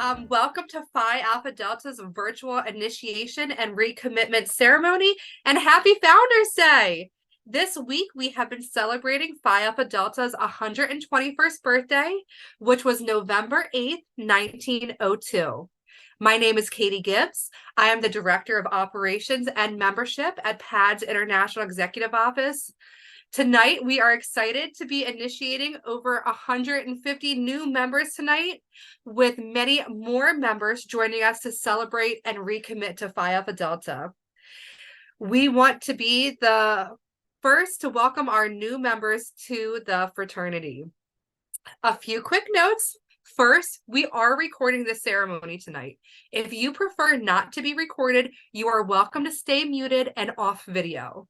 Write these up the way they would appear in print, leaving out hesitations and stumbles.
Welcome to Phi Alpha Delta's virtual initiation and recommitment ceremony, and happy Founders Day! This week, we have been celebrating Phi Alpha Delta's 121st birthday, which was November 8th, 1902. My name is Katie Gibbs. I am the Director of Operations and Membership at P.A.D's International Executive Office. Tonight, we are excited to be initiating over 150 new members tonight, with many more members joining us to celebrate and recommit to Phi Alpha Delta. We want to be the first to welcome our new members to the fraternity. A few quick notes. First, we are recording this ceremony tonight. If you prefer not to be recorded, you are welcome to stay muted and off video.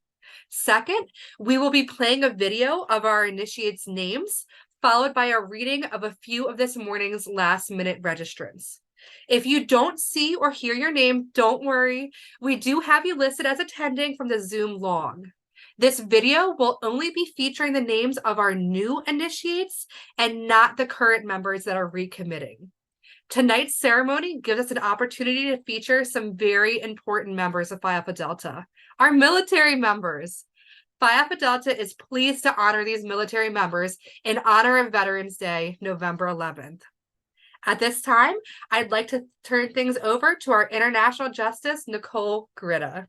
Second, we will be playing a video of our initiates' names, followed by a reading of a few of this morning's last-minute registrants. If you don't see or hear your name, don't worry. We do have you listed as attending from the Zoom log. This video will only be featuring the names of our new initiates and not the current members that are recommitting. Tonight's ceremony gives us an opportunity to feature some very important members of Phi Alpha Delta, our military members. Phi Alpha Delta is pleased to honor these military members in honor of Veterans Day, November 11th. At this time, I'd like to turn things over to our International Justice, Nicole Gritta.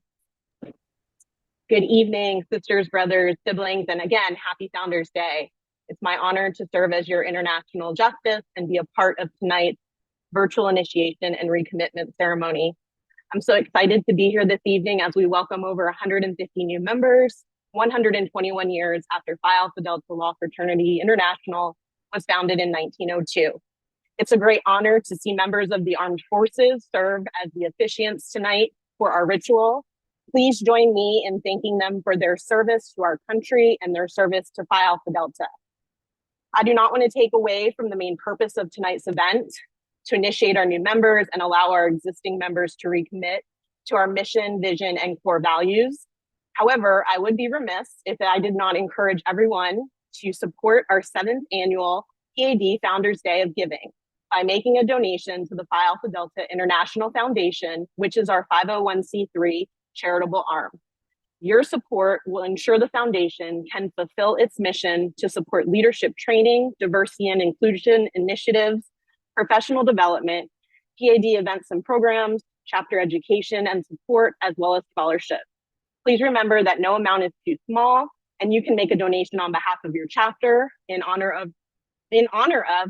Good evening, sisters, brothers, siblings, and again, happy Founders Day. It's my honor to serve as your International Justice and be a part of tonight's virtual initiation and recommitment ceremony. I'm so excited to be here this evening as we welcome over 150 new members, 121 years after Phi Alpha Delta Law Fraternity International was founded in 1902. It's a great honor to see members of the armed forces serve as the officiants tonight for our ritual. Please join me in thanking them for their service to our country and their service to Phi Alpha Delta. I do not want to take away from the main purpose of tonight's event, to initiate our new members and allow our existing members to recommit to our mission, vision, and core values. However, I would be remiss if I did not encourage everyone to support our 7th annual P.A.D. Founders Day of Giving by making a donation to the Phi Alpha Delta International Foundation, which is our 501c3 charitable arm. Your support will ensure the foundation can fulfill its mission to support leadership training, diversity and inclusion initiatives, professional development, P.A.D. events and programs, chapter education and support, as well as scholarship. Please remember that no amount is too small, and you can make a donation on behalf of your chapter in honor of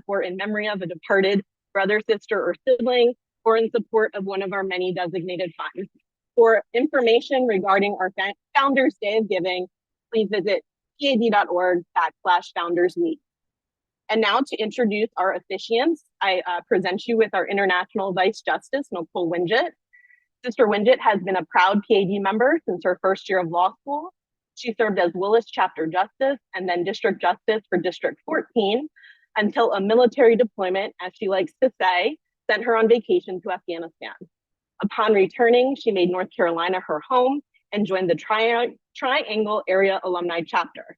or in memory of a departed brother, sister, or sibling, or in support of one of our many designated funds. For information regarding our Founders Day of Giving, please visit pad.org/foundersweek. And now to introduce our officiants, I present you with our International Vice Justice, Nicole Winget. Sister Winget has been a proud P.A.D. member since her first year of law school. She served as Willis Chapter Justice and then District Justice for District 14 until a military deployment, as she likes to say, sent her on vacation to Afghanistan. Upon returning, she made North Carolina her home and joined the Triangle Area Alumni Chapter.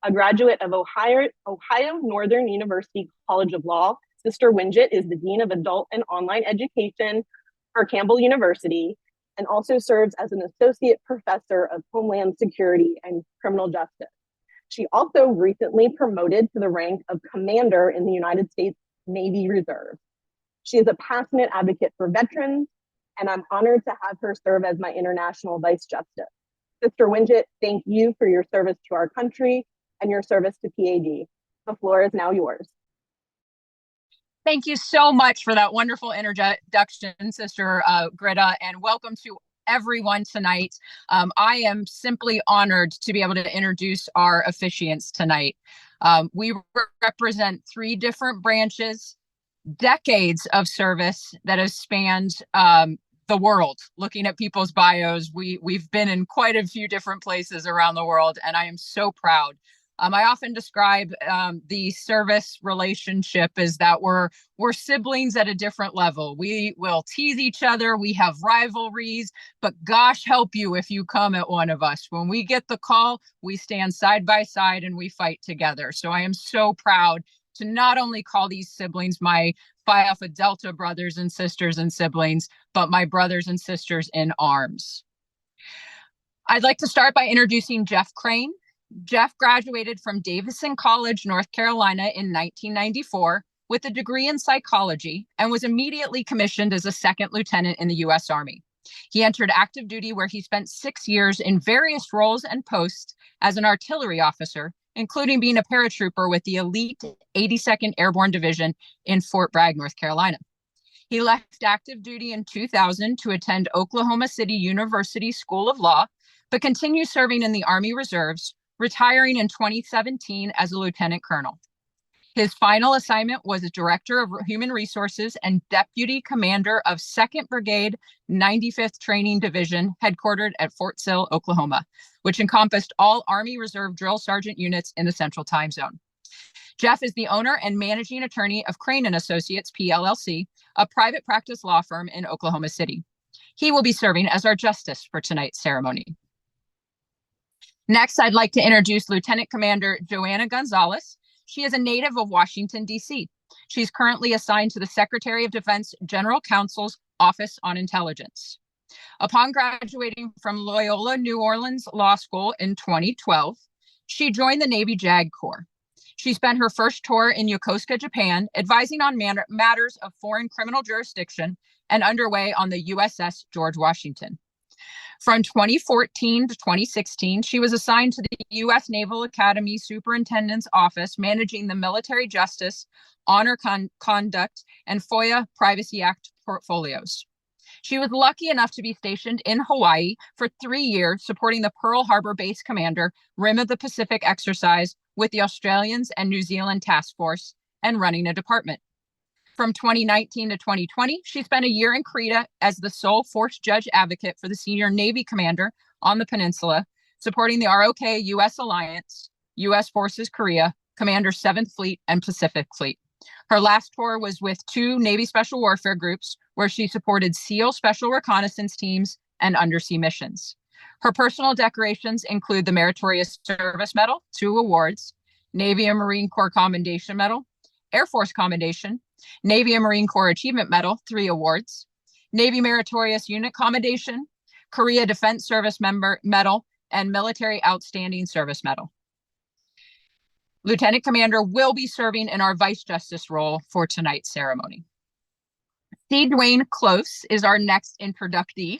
A graduate of Ohio Northern University College of Law, Sister Winget is the Dean of Adult and Online Education for Campbell University and also serves as an Associate Professor of Homeland Security and Criminal Justice. She also recently promoted to the rank of Commander in the United States Navy Reserve. She is a passionate advocate for veterans, and I'm honored to have her serve as my International Vice Justice. Sister Winget, thank you for your service to our country and your service to P.A.D. The floor is now yours. Thank you so much for that wonderful introduction, Sister Gritta, and welcome to everyone tonight. I am simply honored to be able to introduce our officiants tonight. We represent 3 different branches, decades of service that has spanned the world. Looking at people's bios, we've been in quite a few different places around the world, and I am so proud. I often describe the service relationship as that we're siblings at a different level. We will tease each other. We have rivalries, but gosh help you if you come at one of us. When we get the call, we stand side by side and we fight together. So I am so proud to not only call these siblings my Phi Alpha Delta brothers and sisters and siblings, but my brothers and sisters in arms. I'd like to start by introducing Jeff Crain. Jeff graduated from Davison College, North Carolina in 1994 with a degree in psychology and was immediately commissioned as a second lieutenant in the U.S. Army. He entered active duty where he spent 6 years in various roles and posts as an artillery officer, including being a paratrooper with the elite 82nd Airborne Division in Fort Bragg, North Carolina. He left active duty in 2000 to attend Oklahoma City University School of Law, but continued serving in the Army Reserves, retiring in 2017 as a lieutenant colonel. His final assignment was as Director of Human Resources and Deputy Commander of 2nd Brigade, 95th Training Division, headquartered at Fort Sill, Oklahoma, which encompassed all Army Reserve drill sergeant units in the Central Time Zone. Jeff is the owner and managing attorney of Crain & Associates, PLLC, a private practice law firm in Oklahoma City. He will be serving as our justice for tonight's ceremony. Next, I'd like to introduce Lieutenant Commander Joanna Gonzales. She is a native of Washington, D.C. She's currently assigned to the Secretary of Defense General Counsel's Office on Intelligence. Upon graduating from Loyola New Orleans Law School in 2012, she joined the Navy JAG Corps. She spent her first tour in Yokosuka, Japan, advising on matters of foreign criminal jurisdiction and underway on the USS George Washington. From 2014 to 2016, she was assigned to the U.S. Naval Academy Superintendent's Office, managing the Military Justice, Honor Conduct, and FOIA Privacy Act portfolios. She was lucky enough to be stationed in Hawaii for 3 years, supporting the Pearl Harbor Base Commander Rim of the Pacific exercise with the Australians and New Zealand Task Force and running a department. From 2019 to 2020, she spent a year in Korea as the sole force judge advocate for the senior Navy commander on the peninsula, supporting the ROK U.S. Alliance, U.S. Forces Korea, Commander 7th Fleet, and Pacific Fleet. Her last tour was with 2 Navy Special Warfare groups, where she supported SEAL Special Reconnaissance teams and undersea missions. Her personal decorations include the Meritorious Service Medal, 2 awards, Navy and Marine Corps Commendation Medal, Air Force Commendation, Navy and Marine Corps Achievement Medal, 3 awards, Navy Meritorious Unit Commendation, Korea Defense Service Medal, and Military Outstanding Service Medal. Lieutenant Commander will be serving in our Vice Justice role for tonight's ceremony. C. Duane Close is our next inductee.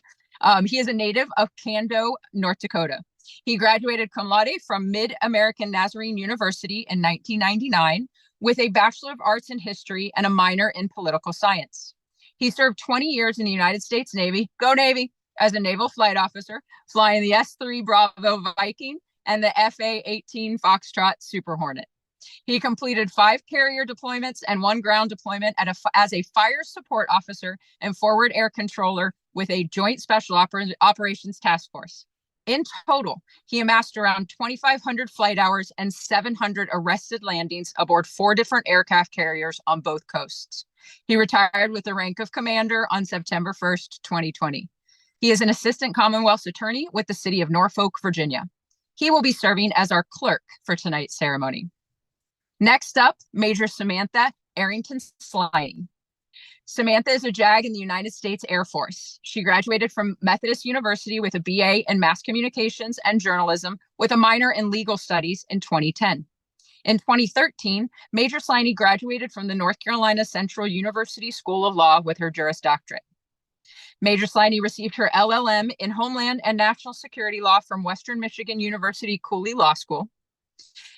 He is a native of Kando, North Dakota. He graduated cum laude from Mid-American Nazarene University in 1999 with a Bachelor of Arts in History and a minor in Political Science. He served 20 years in the United States Navy, go Navy, as a naval flight officer, flying the S-3 Bravo Viking and the FA-18 Foxtrot Super Hornet. He completed 5 carrier deployments and 1 ground deployment as a fire support officer and forward air controller with a Joint Special Operations Task Force. In total, he amassed around 2,500 flight hours and 700 arrested landings aboard 4 different aircraft carriers on both coasts. He retired with the rank of commander on September 1st, 2020. He is an assistant Commonwealth attorney with the city of Norfolk, Virginia. He will be serving as our clerk for tonight's ceremony. Next up, Major Samantha Arrington Sliney. Samantha is a JAG in the United States Air Force. She graduated from Methodist University with a BA in Mass Communications and Journalism with a minor in Legal Studies in 2010. In 2013, Major Sliney graduated from the North Carolina Central University School of Law with her Juris Doctorate. Major Sliney received her LLM in Homeland and National Security Law from Western Michigan University Cooley Law School.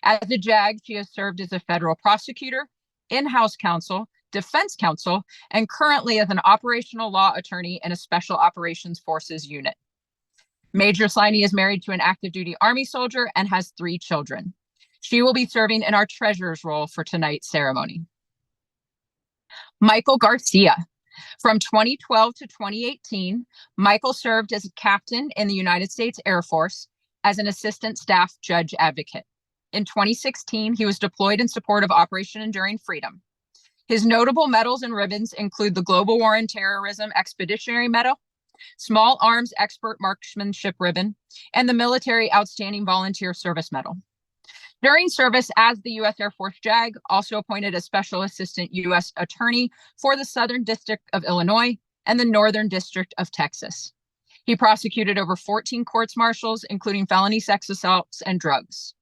As a JAG, she has served as a federal prosecutor, in-house counsel, defense counsel, and currently as an operational law attorney in a Special Operations Forces unit. Major Sliney is married to an active duty Army soldier and has 3 children. She will be serving in our treasurer's role for tonight's ceremony. Michael Garcia. From 2012 to 2018, Michael served as a captain in the United States Air Force as an assistant staff judge advocate. In 2016, he was deployed in support of Operation Enduring Freedom. His notable medals and ribbons include the Global War on Terrorism Expeditionary Medal, Small Arms Expert Marksmanship Ribbon, and the Military Outstanding Volunteer Service Medal. During service as the U.S. Air Force JAG, also appointed as Special Assistant U.S. Attorney for the Southern District of Illinois and the Northern District of Texas. He prosecuted over 14 courts-martials, including felony sex assaults and drugs.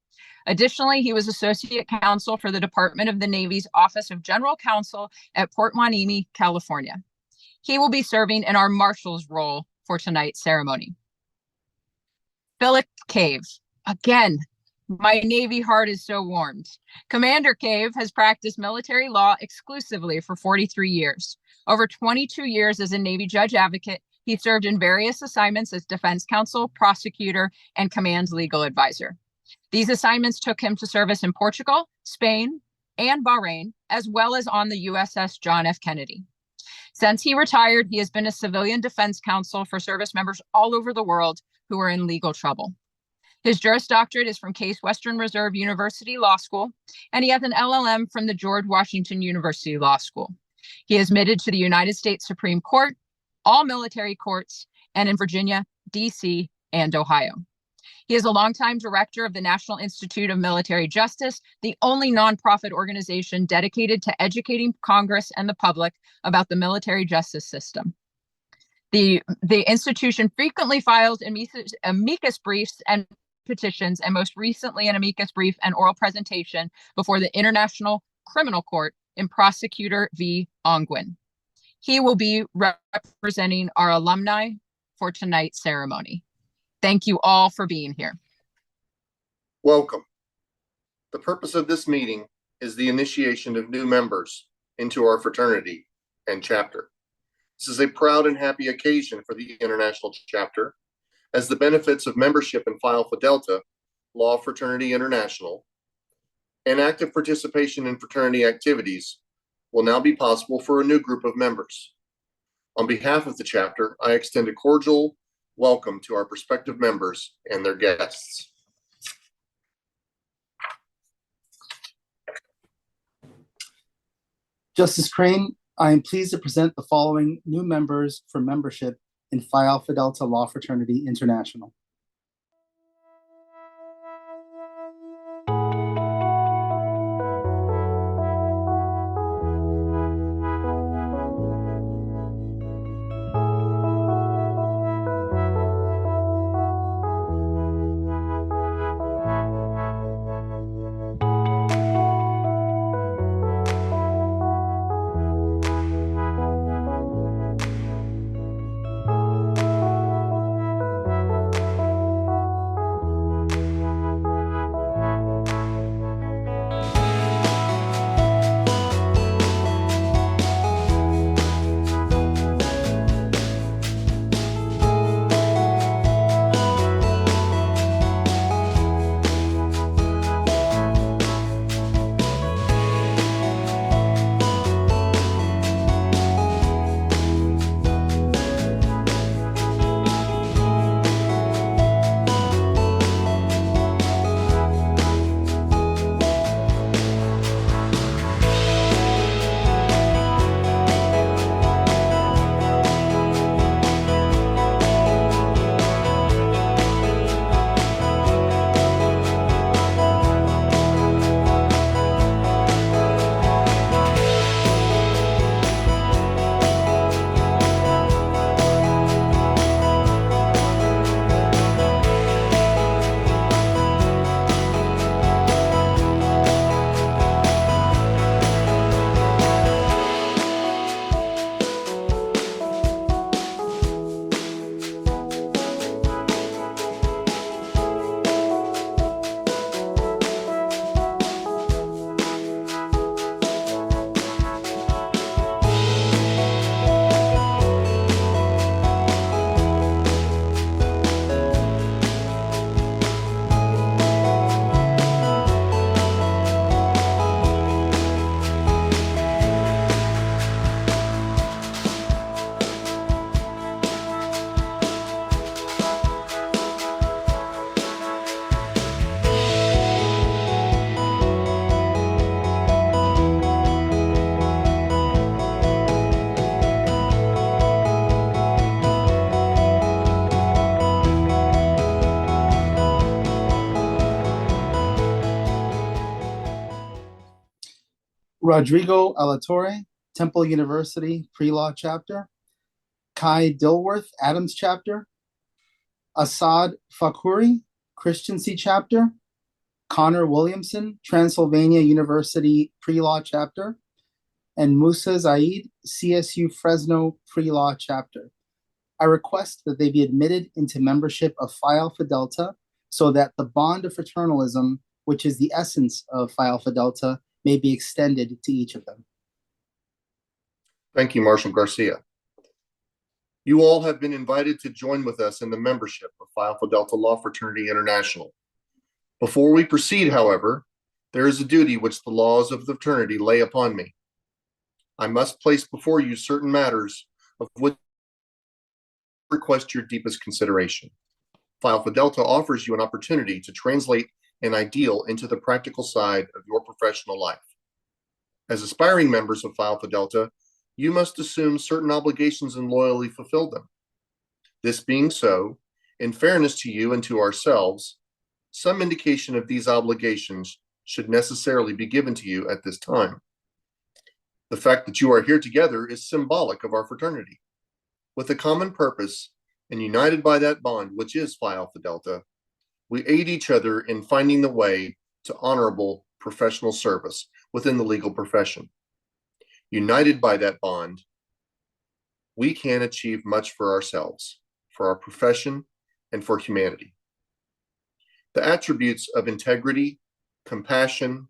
Additionally, he was Associate Counsel for the Department of the Navy's Office of General Counsel at Port Hueneme, California. He will be serving in our Marshal's role for tonight's ceremony. Philip Cave. Again, my Navy heart is so warmed. Commander Cave has practiced military law exclusively for 43 years. Over 22 years as a Navy judge advocate, he served in various assignments as defense counsel, prosecutor, and command legal advisor. These assignments took him to service in Portugal, Spain, and Bahrain, as well as on the USS John F. Kennedy. Since he retired, he has been a civilian defense counsel for service members all over the world who are in legal trouble. His Juris Doctorate is from Case Western Reserve University Law School, and he has an LLM from the George Washington University Law School. He is admitted to the United States Supreme Court, all military courts, and in Virginia, D.C., and Ohio. He is a longtime director of the National Institute of Military Justice, the only nonprofit organization dedicated to educating Congress and the public about the military justice system. The institution frequently files amicus briefs and petitions, and most recently an amicus brief and oral presentation before the International Criminal Court in Prosecutor v. Ongwen. He will be representing our alumni for tonight's ceremony. Thank you all for being here. Welcome. The purpose of this meeting is the initiation of new members into our fraternity and chapter. This is a proud and happy occasion for the International Chapter, as the benefits of membership in Phi Alpha Delta, Law Fraternity International, and active participation in fraternity activities will now be possible for a new group of members. On behalf of the chapter, I extend a cordial welcome to our prospective members and their guests. Justice Crain, I am pleased to present the following new members for membership in Phi Alpha Delta Law Fraternity International. Rodrigo Alatorre, Temple University Pre-Law Chapter. Kai Dilworth, Adams Chapter. Assad Fakhuri, Christiancy Chapter. Connor Williamson, Transylvania University Pre-Law Chapter. And Musa Zaid, CSU Fresno Pre-Law Chapter. I request that they be admitted into membership of Phi Alpha Delta so that the bond of fraternalism, which is the essence of Phi Alpha Delta, may be extended to each of them. Thank you, Marshal Garcia. You all have been invited to join with us in the membership of Phi Alpha Delta Law Fraternity International. Before we proceed, however, there is a duty which the laws of the fraternity lay upon me. I must place before you certain matters of which I request your deepest consideration. Phi Alpha Delta offers you an opportunity to translate an ideal into the practical side of your professional life. As aspiring members of Phi Alpha Delta, you must assume certain obligations and loyally fulfill them. This being so, in fairness to you and to ourselves, some indication of these obligations should necessarily be given to you at this time. The fact that you are here together is symbolic of our fraternity. With a common purpose and united by that bond, which is Phi Alpha Delta, we aid each other in finding the way to honorable professional service within the legal profession. United by that bond, we can achieve much for ourselves, for our profession, and for humanity. The attributes of integrity, compassion,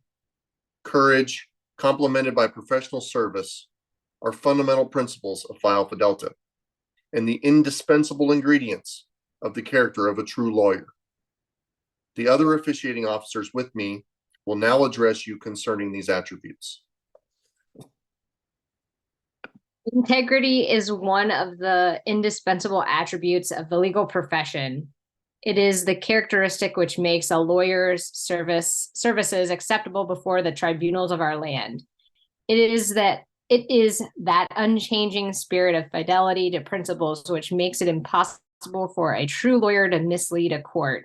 courage, complemented by professional service, are fundamental principles of Phi Alpha Delta and the indispensable ingredients of the character of a true lawyer. The other officiating officers with me will now address you concerning these attributes. Integrity is one of the indispensable attributes of the legal profession. It is the characteristic which makes a lawyer's services acceptable before the tribunals of our land. It is that unchanging spirit of fidelity to principles which makes it impossible for a true lawyer to mislead a court,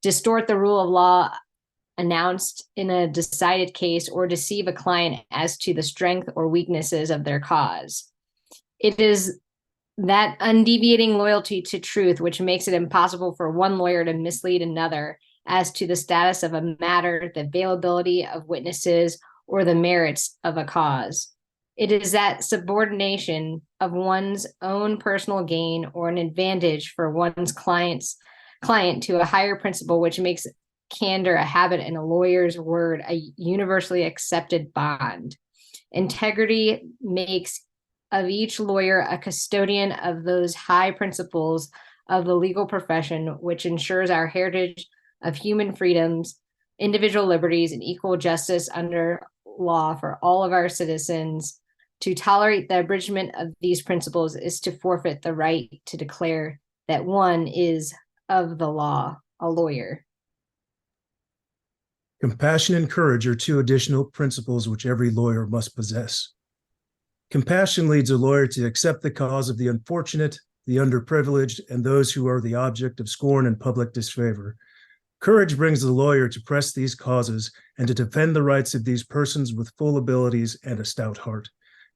distort the rule of law announced in a decided case, or deceive a client as to the strength or weaknesses of their cause. It is that undeviating loyalty to truth which makes it impossible for one lawyer to mislead another as to the status of a matter, the availability of witnesses, or the merits of a cause. It is that subordination of one's own personal gain or an advantage for one's client to a higher principle which makes candor a habit and a lawyer's word a universally accepted bond. Integrity makes of each lawyer a custodian of those high principles of the legal profession, which ensures our heritage of human freedoms, individual liberties, and equal justice under law for all of our citizens. To tolerate the abridgment of these principles is to forfeit the right to declare that one is of the law, a lawyer. Compassion and courage are two additional principles which every lawyer must possess. Compassion leads a lawyer to accept the cause of the unfortunate, the underprivileged, and those who are the object of scorn and public disfavor. Courage brings the lawyer to press these causes and to defend the rights of these persons with full abilities and a stout heart.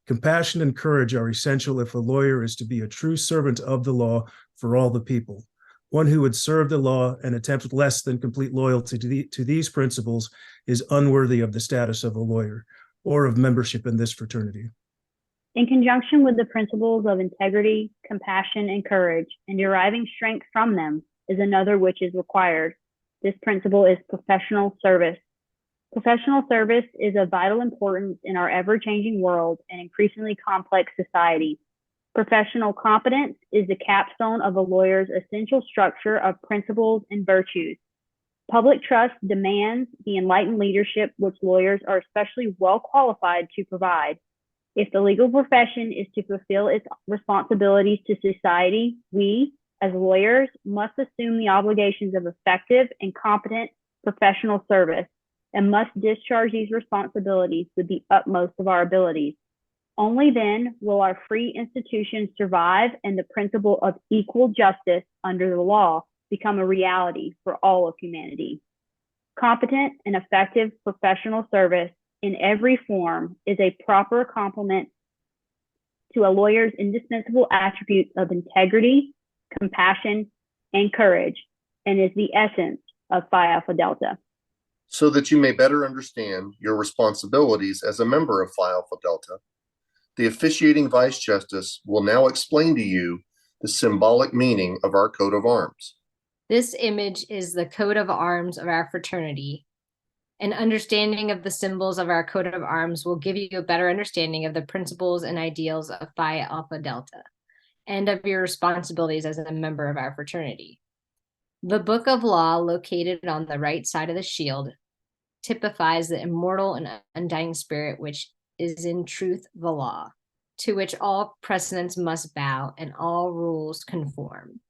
Compassion and courage are essential if a lawyer is to be a true servant of the law for all the people. One who would serve the law and attempt less than complete loyalty to these principles is unworthy of the status of a lawyer or of membership in this fraternity. In conjunction with the principles of integrity, compassion, and courage, and deriving strength from them is another which is required. This principle is professional service. Professional service is of vital importance in our ever-changing world and increasingly complex society. Professional competence is the capstone of a lawyer's essential structure of principles and virtues. Public trust demands the enlightened leadership which lawyers are especially well qualified to provide. If the legal profession is to fulfill its responsibilities to society, we, as lawyers, must assume the obligations of effective and competent professional service and must discharge these responsibilities with the utmost of our abilities. Only then will our free institutions survive and the principle of equal justice under the law become a reality for all of humanity. Competent and effective professional service in every form is a proper complement to a lawyer's indispensable attributes of integrity, compassion, and courage, and is the essence of Phi Alpha Delta. So that you may better understand your responsibilities as a member of Phi Alpha Delta, the officiating Vice Justice will now explain to you the symbolic meaning of our coat of arms. This image is the coat of arms of our fraternity. An understanding of the symbols of our coat of arms will give you a better understanding of the principles and ideals of Phi Alpha Delta and of your responsibilities as a member of our fraternity. The Book of Law, located on the right side of the shield, typifies the immortal and undying spirit which is in truth the law, to which all precedents must bow and all rules conform.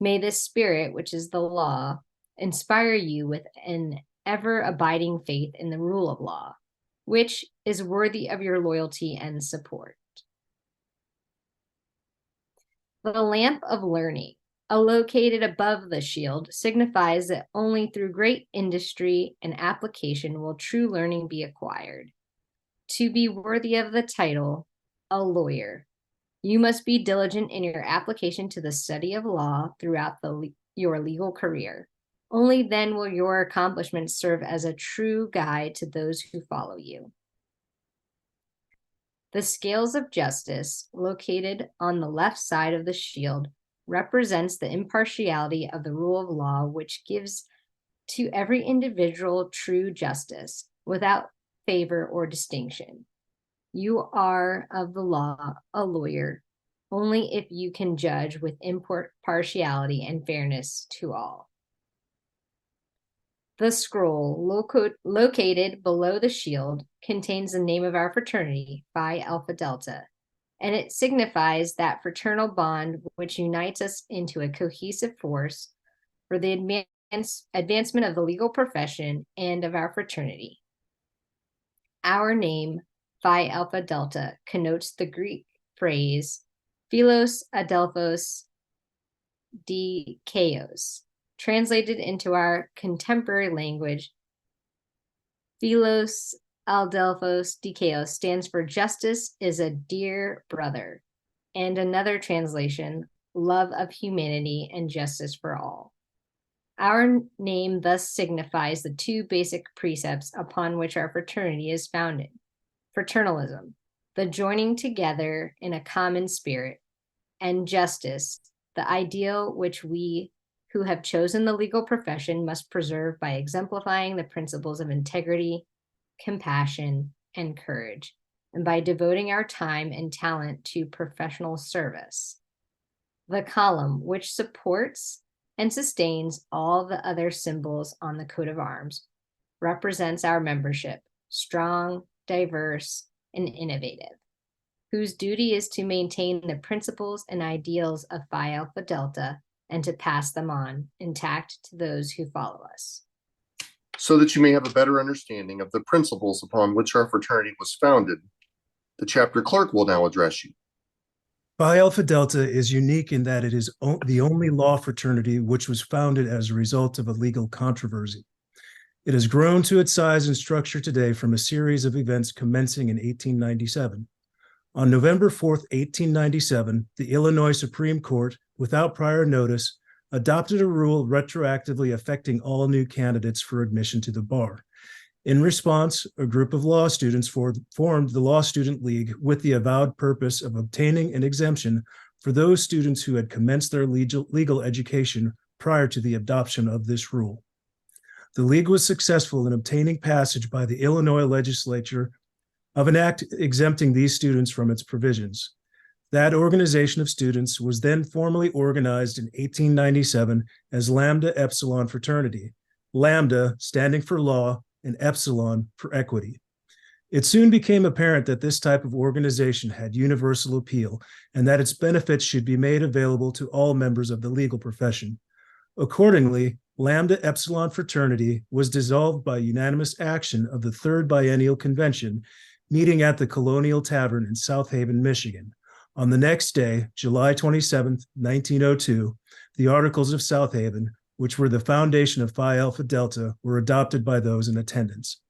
May this spirit, which is the law, inspire you with an ever-abiding faith in the rule of law, which is worthy of your loyalty and support. The lamp of learning, located above the shield, signifies that only through great industry and application will true learning be acquired. To be worthy of the title, a lawyer, you must be diligent in your application to the study of law throughout your legal career. Only then will your accomplishments serve as a true guide to those who follow you. The scales of justice, located on the left side of the shield, represents the impartiality of the rule of law, which gives to every individual true justice without favor or distinction. You are of the law a lawyer only if you can judge with impartiality and fairness to all. The scroll, located below the shield, contains the name of our fraternity, Phi Alpha Delta, and it signifies that fraternal bond which unites us into a cohesive force for the advancement of the legal profession and of our fraternity. Our name, Phi Alpha Delta, connotes the Greek phrase Philos Adelphos Dikaios. Translated into our contemporary language, Philos Adelphos Dikaios stands for justice is a dear brother, and another translation, love of humanity and justice for all. Our name thus signifies the two basic precepts upon which our fraternity is founded. Fraternalism, the joining together in a common spirit, and justice, the ideal which we who have chosen the legal profession must preserve by exemplifying the principles of integrity, compassion, and courage, and by devoting our time and talent to professional service. The column, which supports and sustains all the other symbols on the coat of arms, represents our membership, strong, diverse, and innovative, whose duty is to maintain the principles and ideals of Phi Alpha Delta and to pass them on intact to those who follow us. So that you may have a better understanding of the principles upon which our fraternity was founded, the chapter clerk will now address you. Phi Alpha Delta is unique in that it is the only law fraternity which was founded as a result of a legal controversy. It has grown to its size and structure today from a series of events commencing in 1897. On November 4th, 1897, the Illinois Supreme Court, without prior notice, adopted a rule retroactively affecting all new candidates for admission to the bar. In response, a group of law students formed the Law Student League with the avowed purpose of obtaining an exemption for those students who had commenced their legal education prior to the adoption of this rule. The League was successful in obtaining passage by the Illinois legislature of an act exempting these students from its provisions. That organization of students was then formally organized in 1897 as Lambda Epsilon Fraternity, Lambda standing for law and Epsilon for equity. It soon became apparent that this type of organization had universal appeal and that its benefits should be made available to all members of the legal profession. Accordingly, Lambda Epsilon Fraternity was dissolved by unanimous action of the Third Biennial Convention, meeting at the Colonial Tavern in South Haven, Michigan. On the next day, July 27th, 1902, the Articles of South Haven, which were the foundation of Phi Alpha Delta, were adopted by those in attendance.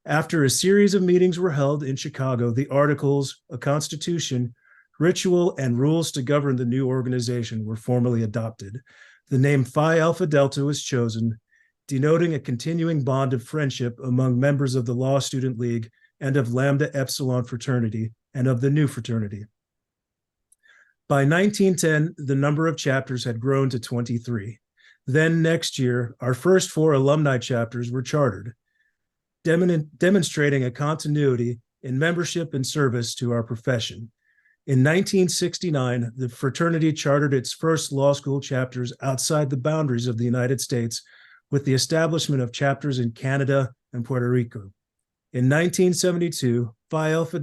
After a series of meetings were held in Chicago, the articles, a constitution, ritual, and rules to govern the new organization were formally adopted. The name Phi Alpha Delta was chosen, denoting a continuing bond of friendship among members of the Law Student League and of Lambda Epsilon fraternity and of the new fraternity. By 1910, the number of chapters had grown to 23. Then next year, our first 4 alumni chapters were chartered, demonstrating a continuity in membership and service to our profession. In 1969, the fraternity chartered its first law school chapters outside the boundaries of the United States with the establishment of chapters in Canada and Puerto Rico. In 1972, Phi Delta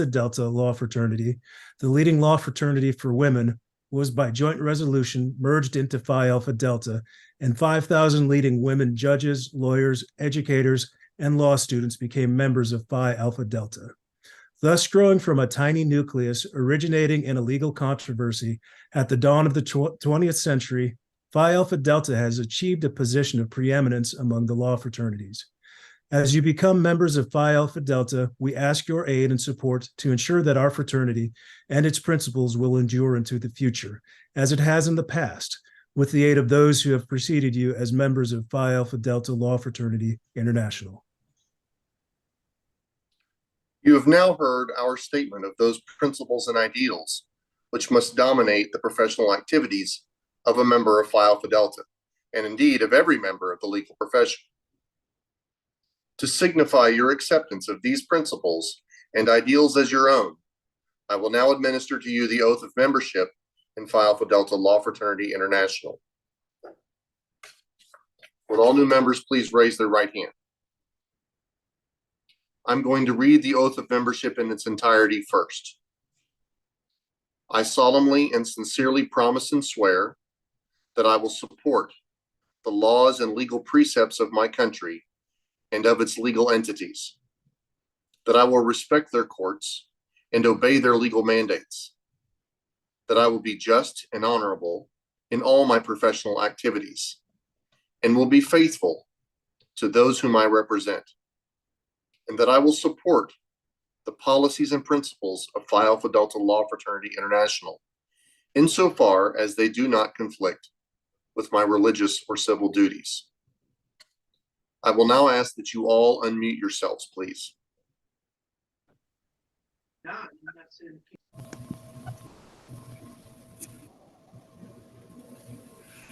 Delta Law Fraternity, the leading law fraternity for women, was by joint resolution merged into Phi Alpha Delta, and 5,000 leading women judges, lawyers, educators, and law students became members of Phi Alpha Delta. Thus, growing from a tiny nucleus originating in a legal controversy at the dawn of the 20th century, Phi Alpha Delta has achieved a position of preeminence among the law fraternities. As you become members of Phi Alpha Delta, we ask your aid and support to ensure that our fraternity and its principles will endure into the future, as it has in the past, with the aid of those who have preceded you as members of Phi Alpha Delta Law Fraternity International. You have now heard our statement of those principles and ideals which must dominate the professional activities of a member of Phi Alpha Delta, and indeed of every member of the legal profession. To signify your acceptance of these principles and ideals as your own, I will now administer to you the oath of membership in Phi Alpha Delta Law Fraternity International. Would all new members please raise their right hand? I'm going to read the oath of membership in its entirety first. I solemnly and sincerely promise and swear that I will support the laws and legal precepts of my country and of its legal entities, that I will respect their courts and obey their legal mandates, that I will be just and honorable in all my professional activities, and will be faithful to those whom I represent, and that I will support the policies and principles of Phi Alpha Delta Law Fraternity International, insofar as they do not conflict with my religious or civil duties. I will now ask that you all unmute yourselves, please.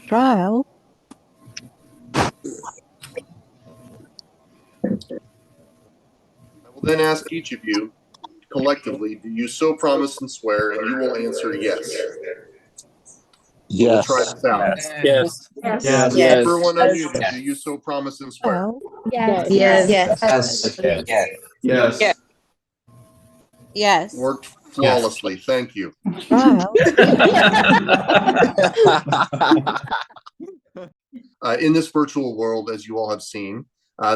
Trial. I will then ask each of you collectively, do you so promise and swear? And you will answer yes. We'll try this out. Yes. Yes. Yes. Is Yes. everyone unmuted? Do you so promise and swear? Yes. Yes. Yes. Yes. Yes. Worked flawlessly. Thank you. Trial. In this virtual world, as you all have seen,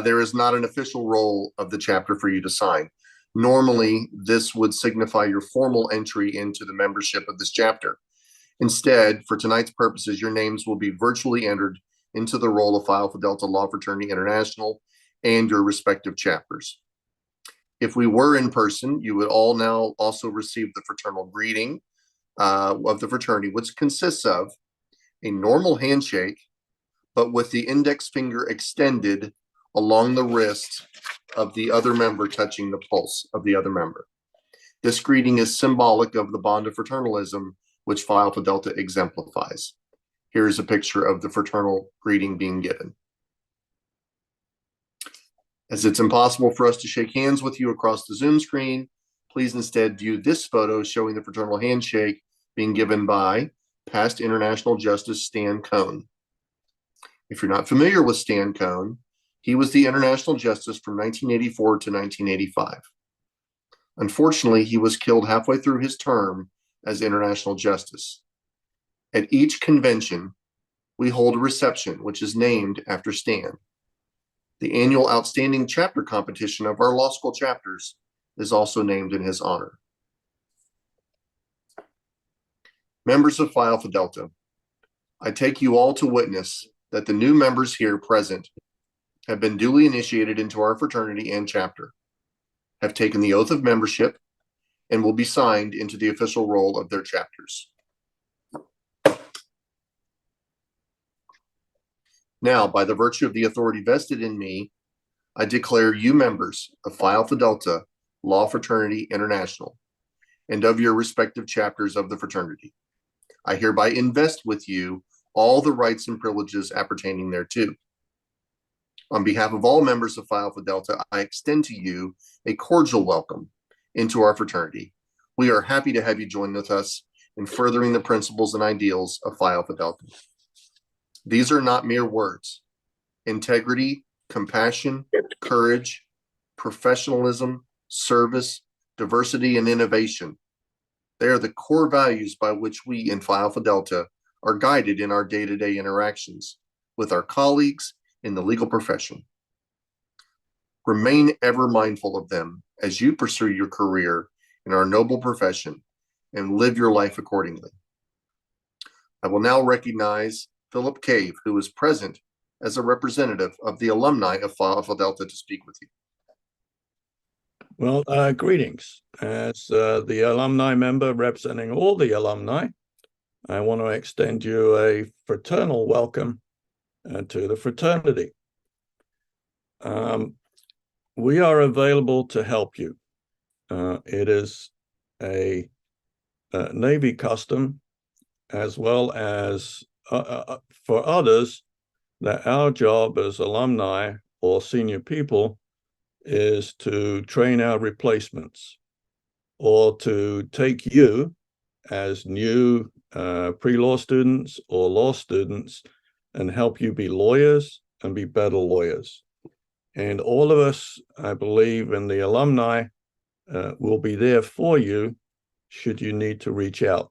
there is not an official roll of the chapter for you to sign. Normally, this would signify your formal entry into the membership of this chapter. Instead, for tonight's purposes, your names will be virtually entered into the roll of Phi Alpha Delta Law Fraternity International and your respective chapters. If we were in person, you would all now also receive the fraternal greeting of the fraternity, which consists of a normal handshake, but with the index finger extended along the wrist of the other member touching the pulse of the other member. This greeting is symbolic of the bond of fraternalism, which Phi Alpha Delta exemplifies. Here is a picture of the fraternal greeting being given. As it's impossible for us to shake hands with you across the Zoom screen, please instead view this photo showing the fraternal handshake being given by past International Justice Stan Cone. If you're not familiar with Stan Cone, he was the International Justice from 1984 to 1985. Unfortunately, he was killed halfway through his term as International Justice. At each convention, we hold a reception which is named after Stan. The annual Outstanding Chapter competition of our law school chapters is also named in his honor. Members of Phi Alpha Delta, I take you all to witness that the new members here present have been duly initiated into our fraternity and chapter, have taken the oath of membership, and will be signed into the official roll of their chapters. Now, by the virtue of the authority vested in me, I declare you members of Phi Alpha Delta Law Fraternity International and of your respective chapters of the fraternity. I hereby invest with you all the rights and privileges appertaining thereto. On behalf of all members of Phi Alpha Delta, I extend to you a cordial welcome into our fraternity. We are happy to have you join with us in furthering the principles and ideals of Phi Alpha Delta. These are not mere words. Integrity, compassion, courage, professionalism, service, diversity, and innovation. They are the core values by which we in Phi Alpha Delta are guided in our day-to-day interactions with our colleagues in the legal profession. Remain ever mindful of them as you pursue your career in our noble profession and live your life accordingly. I will now recognize Philip Cave, who is present as a representative of the alumni of Phi Alpha Delta, to speak with you. Well, greetings. As the alumni member representing all the alumni, I want to extend you a fraternal welcome to the fraternity. We are available to help you. It is a Navy custom, as well as for others, that our job as alumni or senior people is to train our replacements, or to take you as new pre-law students or law students and help you be lawyers and be better lawyers. And all of us, I believe, in the alumni will be there for you should you need to reach out.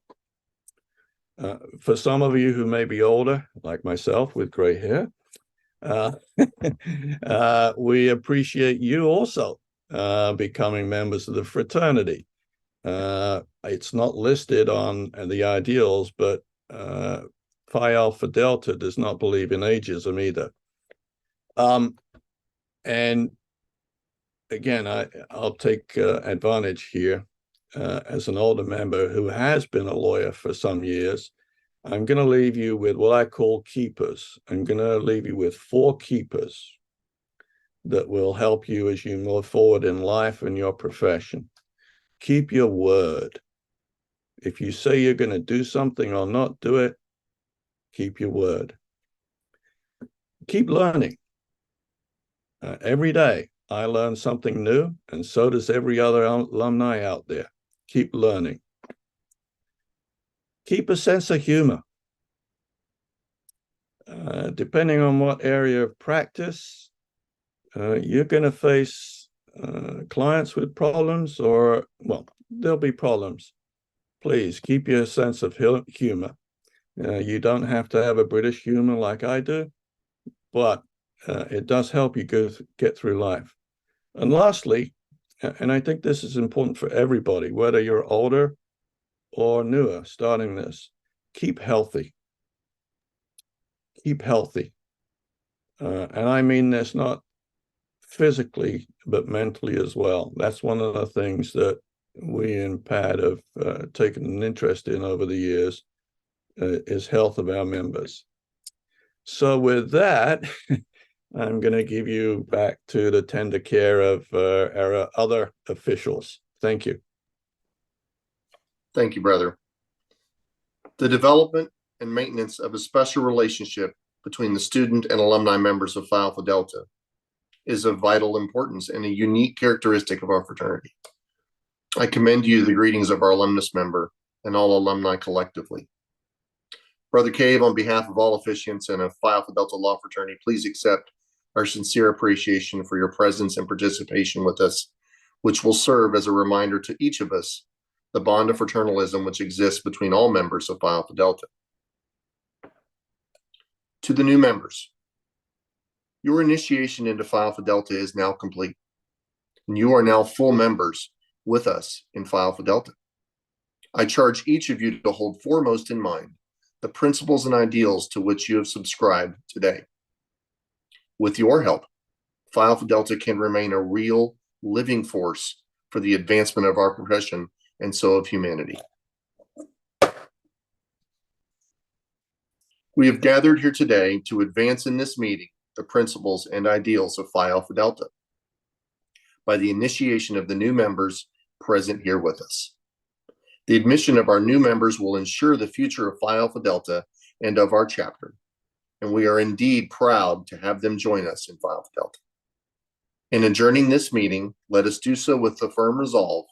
For some of you who may be older, like myself with gray hair, we appreciate you also becoming members of the fraternity. It's not listed on the ideals, but Phi Alpha Delta does not believe in ageism either. And again, I'll take advantage here as an older member who has been a lawyer for some years. I'm going to leave you with what I call keepers. I'm going to leave you with 4 keepers that will help you as you move forward in life and your profession. Keep your word. If you say you're going to do something or not do it, keep your word. Keep learning. Every day I learn something new, and so does every other alumni out there. Keep learning. Keep a sense of humor. Depending on what area of practice, you're going to face clients with problems, or, well, there'll be problems. Please keep your sense of humor. You don't have to have a British humor like I do, but it does help you get through life. And lastly, and I think this is important for everybody, whether you're older or newer starting this, keep healthy. Keep healthy. And I mean this not physically, but mentally as well. That's one of the things that we in P.A.D have taken an interest in over the years, is health of our members. So with that, I'm going to give you back to the tender care of our other officials. Thank you. Thank you, brother. The development and maintenance of a special relationship between the student and alumni members of Phi Alpha Delta is of vital importance and a unique characteristic of our fraternity. I commend you the greetings of our alumnus member and all alumni collectively. Brother Cave, on behalf of all officiants and of Phi Alpha Delta Law Fraternity, please accept our sincere appreciation for your presence and participation with us, which will serve as a reminder to each of us the bond of fraternalism which exists between all members of Phi Alpha Delta. To the new members, your initiation into Phi Alpha Delta is now complete, and you are now full members with us in Phi Alpha Delta. I charge each of you to hold foremost in mind the principles and ideals to which you have subscribed today. With your help, Phi Alpha Delta can remain a real living force for the advancement of our profession and so of humanity. We have gathered here today to advance in this meeting the principles and ideals of Phi Alpha Delta by the initiation of the new members present here with us. The admission of our new members will ensure the future of Phi Alpha Delta and of our chapter, and we are indeed proud to have them join us in Phi Alpha Delta. In adjourning this meeting, let us do so with the firm resolve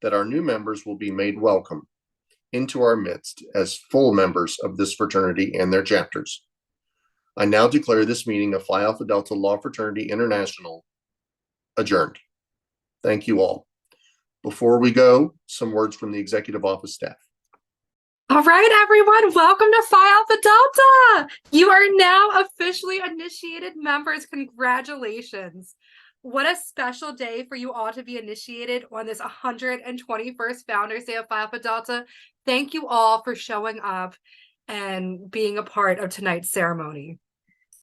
that our new members will be made welcome into our midst as full members of this fraternity and their chapters. I now declare this meeting of Phi Alpha Delta Law Fraternity International adjourned. Thank you all. Before we go, some words from the executive office staff. All right, everyone, welcome to Phi Alpha Delta. You are now officially initiated members. Congratulations. What a special day for you all to be initiated on this 121st Founders Day of Phi Alpha Delta. Thank you all for showing up and being a part of tonight's ceremony.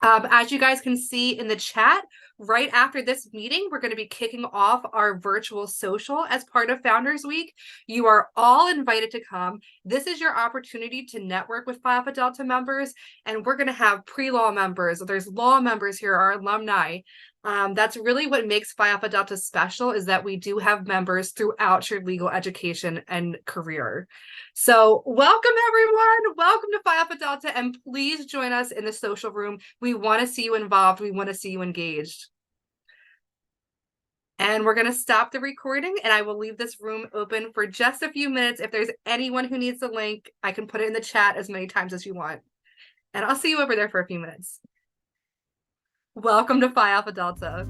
As you guys can see in the chat, right after this meeting, we're going to be kicking off our virtual social as part of Founders Week. You are all invited to come. This is your opportunity to network with Phi Alpha Delta members, and we're going to have pre-law members. There's law members here, our alumni. That's really what makes Phi Alpha Delta special, is that we do have members throughout your legal education and career. So welcome, everyone. Welcome to Phi Alpha Delta, and please join us in the social room. We want to see you involved. We want to see you engaged. And we're going to stop the recording, and I will leave this room open for just a few minutes. If there's anyone who needs the link, I can put it in the chat as many times as you want. And I'll see you over there for a few minutes. Welcome to Phi Alpha Delta.